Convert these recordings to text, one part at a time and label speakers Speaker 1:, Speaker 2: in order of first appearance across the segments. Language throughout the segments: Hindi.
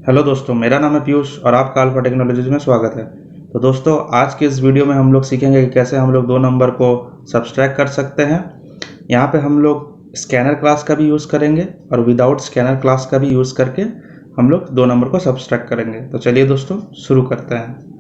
Speaker 1: हेलो दोस्तों, मेरा नाम है पीयूष और आपका अल्फा टेक्नोलॉजीज में स्वागत है। तो दोस्तों, आज के इस वीडियो में हम लोग सीखेंगे कि कैसे हम लोग दो नंबर को सब्सट्रैक्ट कर सकते हैं। यहाँ पे हम लोग स्कैनर क्लास का भी यूज़ करेंगे और विदाउट स्कैनर क्लास का भी यूज़ करके हम लोग दो नंबर को सब्सट्रैक्ट करेंगे। तो चलिए दोस्तों, शुरू करते हैं।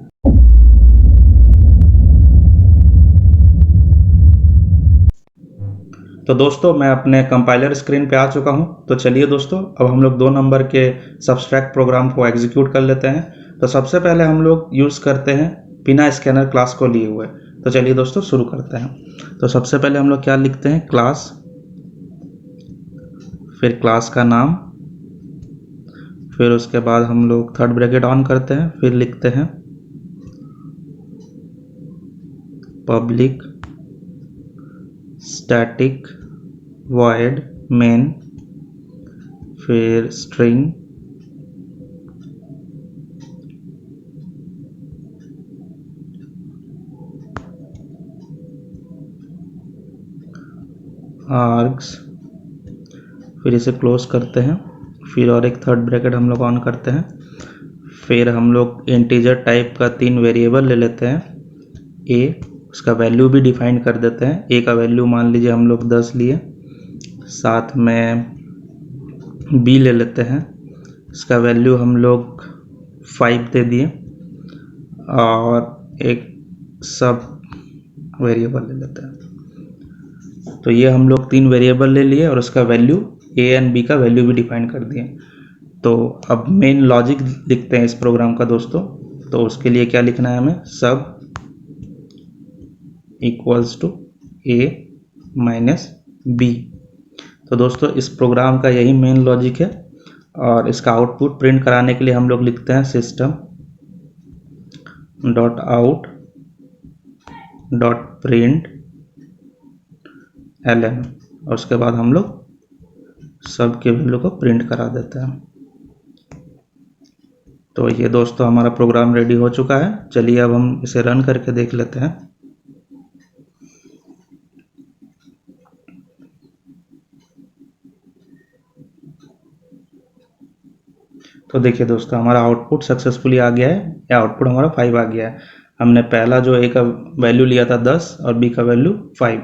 Speaker 1: तो दोस्तों, मैं अपने कंपाइलर स्क्रीन पे आ चुका हूँ। तो चलिए दोस्तों, अब हम लोग दो नंबर के सब्सट्रैक्ट प्रोग्राम को एग्जीक्यूट कर लेते हैं। तो सबसे पहले हम लोग यूज़ करते हैं बिना स्कैनर क्लास को लिए हुए। तो चलिए दोस्तों, शुरू करते हैं। तो सबसे पहले हम लोग क्या लिखते हैं, क्लास, फिर क्लास का नाम, फिर उसके बाद हम लोग थर्ड ब्रैकेट ऑन करते हैं, फिर लिखते हैं पब्लिक स्टैटिक वॉइड मेन, फिर स्ट्रिंग आर्ग्स, फिर इसे क्लोज करते हैं, फिर और एक थर्ड ब्रैकेट हम लोग ऑन करते हैं। फिर हम लोग इंटीजर टाइप का 3 वेरिएबल ले लेते हैं। ए, उसका वैल्यू भी डिफाइन कर देते हैं। ए का वैल्यू मान लीजिए हम लोग 10 लिए, साथ में बी ले लेते हैं, इसका वैल्यू हम लोग 5 दे दिए, और एक सब वेरिएबल ले लेते हैं। तो ये हम लोग 3 वेरिएबल ले लिए और उसका वैल्यू ए एंड बी का वैल्यू भी डिफाइन कर दिए। तो अब मेन लॉजिक लिखते हैं इस प्रोग्राम का दोस्तों। तो उसके लिए क्या लिखना है हमें, सब equals to a minus b. तो दोस्तों, इस प्रोग्राम का यही मेन लॉजिक है, और इसका आउटपुट प्रिंट कराने के लिए हम लोग लिखते हैं system dot out dot print ln, और उसके बाद हम लोग सब के वैल्यू को प्रिंट करा देते हैं। तो ये दोस्तों, हमारा प्रोग्राम रेडी हो चुका है। चलिए अब हम इसे रन करके देख लेते हैं। तो देखिए दोस्तों, हमारा आउटपुट सक्सेसफुली आ गया है। या आउटपुट हमारा 5 आ गया है। हमने पहला जो ए का वैल्यू लिया था 10 और बी का वैल्यू 5,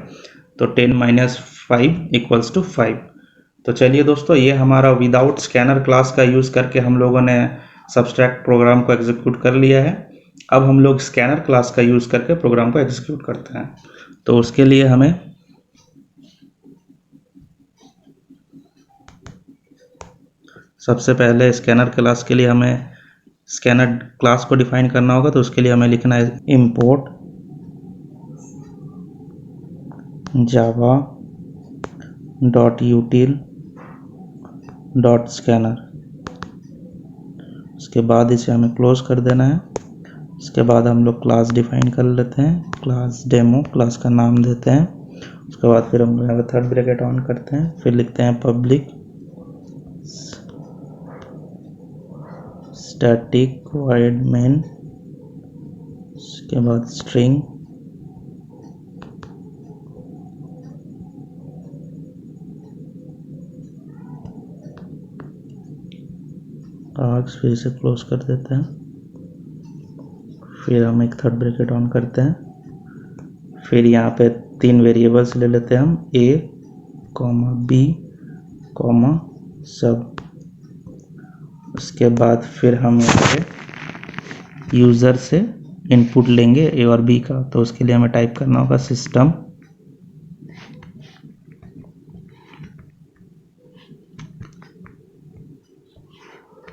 Speaker 1: तो 10 माइनस 5 इक्वल्स टू 5। तो चलिए दोस्तों, ये हमारा विदाउट स्कैनर क्लास का यूज़ करके हम लोगों ने सब्सट्रैक्ट प्रोग्राम को एग्जीक्यूट कर लिया है। अब हम लोग स्कैनर क्लास का यूज़ करके प्रोग्राम को एग्जीक्यूट करते हैं। तो उसके लिए हमें सबसे पहले स्कैनर क्लास के लिए हमें स्कैनर क्लास को डिफाइन करना होगा। तो उसके लिए हमें लिखना है import java dot util dot scanner. उसके बाद इसे हमें क्लोज कर देना है। उसके बाद हम लोग क्लास डिफाइन कर लेते हैं, क्लास डेमो, क्लास का नाम देते हैं। उसके बाद फिर हम यहाँ पे थर्ड ब्रैकेट ऑन करते हैं, फिर लिखते हैं पब्लिक स्टैटिक वॉइड मेन, उसके बाद स्ट्रिंग, आर्ग्स, फिर इसे क्लोज कर देते हैं। फिर हम एक थर्ड ब्रैकेट ऑन करते हैं। फिर यहाँ पे 3 वेरिएबल्स ले लेते हैं हम, ए कॉमा बी कॉमा सब। उसके बाद फिर हम यहाँ पे यूज़र से इनपुट लेंगे ए और बी का। तो उसके लिए हमें टाइप करना होगा system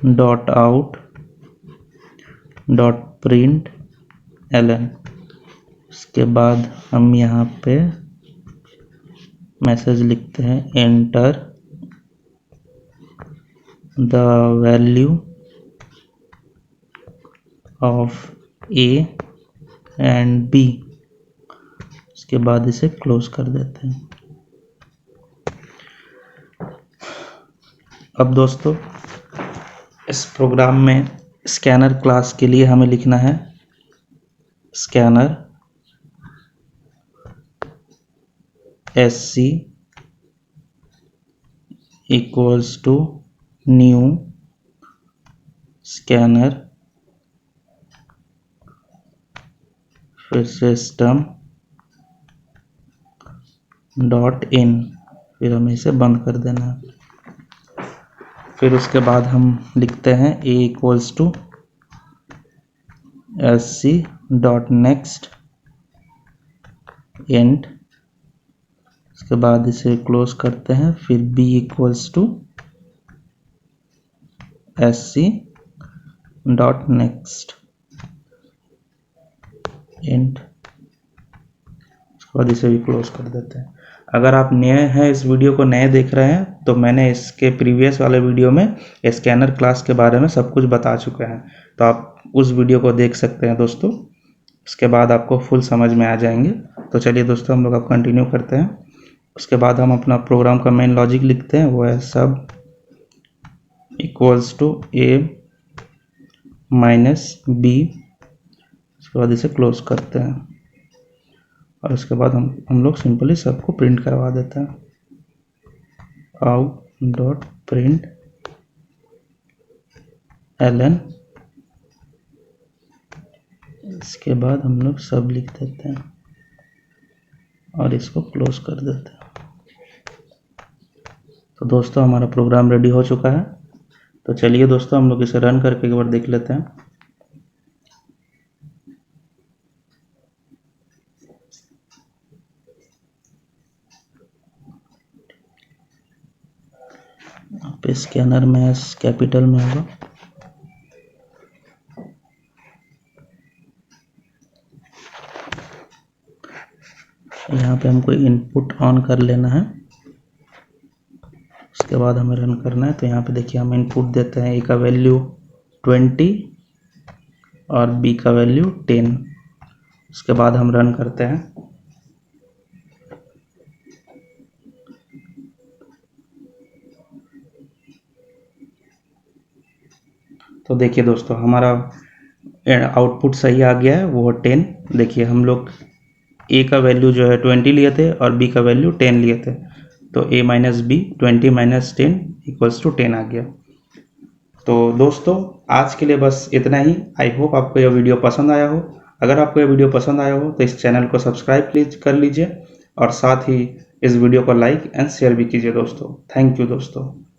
Speaker 1: dot out dot print ln। उसके बाद हम यहाँ पे मैसेज लिखते हैं enter the value of a and b. उसके बाद इसे क्लोज कर देते हैं। अब दोस्तों, इस प्रोग्राम में स्कैनर क्लास के लिए हमें लिखना है scanner sc equals to new scanner, फिर सिस्टम डॉट इन, फिर हमें इसे बंद कर देना है। फिर उसके बाद हम लिखते हैं a equals to sc dot next int, उसके बाद इसे क्लोज करते हैं। फिर b equals to sc dot next int, उसके बाद इसे भी क्लोज कर देते हैं। अगर आप नए हैं, इस वीडियो को नए देख रहे हैं, तो मैंने इसके प्रीवियस वाले वीडियो में स्कैनर क्लास के बारे में सब कुछ बता चुके हैं, तो आप उस वीडियो को देख सकते हैं दोस्तों। उसके बाद आपको फुल समझ में आ जाएंगे। तो चलिए दोस्तों, हम लोग अब कंटिन्यू करते हैं। उसके बाद हम अपना प्रोग्राम का मेन लॉजिक लिखते हैं, वो है सब equals to a minus b, उसके बाद इसे क्लोज करते हैं और उसके बाद हम लोग सिंपली सबको प्रिंट करवा देते हैं, आउट डॉट प्रिंट ln। इसके बाद हम लोग सब लिख देते हैं और इसको क्लोज कर देते हैं। तो दोस्तों, हमारा प्रोग्राम रेडी हो चुका है। तो चलिए दोस्तों, हम लोग इसे रन करके एक बार देख लेते हैं। पे स्कैनर में एस कैपिटल में होगा। यहाँ पे हमको इनपुट ऑन कर लेना है, उसके बाद हमें रन करना है। तो यहाँ पे देखिए, हम इनपुट देते हैं, a का वैल्यू 20 और b का वैल्यू 10। उसके बाद हम रन करते हैं। तो देखिए दोस्तों, हमारा आउटपुट सही आ गया है, वो 10। देखिए, हम लोग a का वैल्यू जो है 20 लिए थे और b का वैल्यू 10 लिए थे, तो a minus b 20 minus 10 equals to 10 आ गया। तो दोस्तों, आज के लिए बस इतना ही। आई होप आपको यह वीडियो पसंद आया हो। अगर आपको यह वीडियो पसंद आया हो तो इस चैनल को सब्सक्राइब कर लीजिए और साथ ही इस वीडियो को लाइक एंड शेयर भी कीजिए दोस्तों। थैंक यू दोस्तों।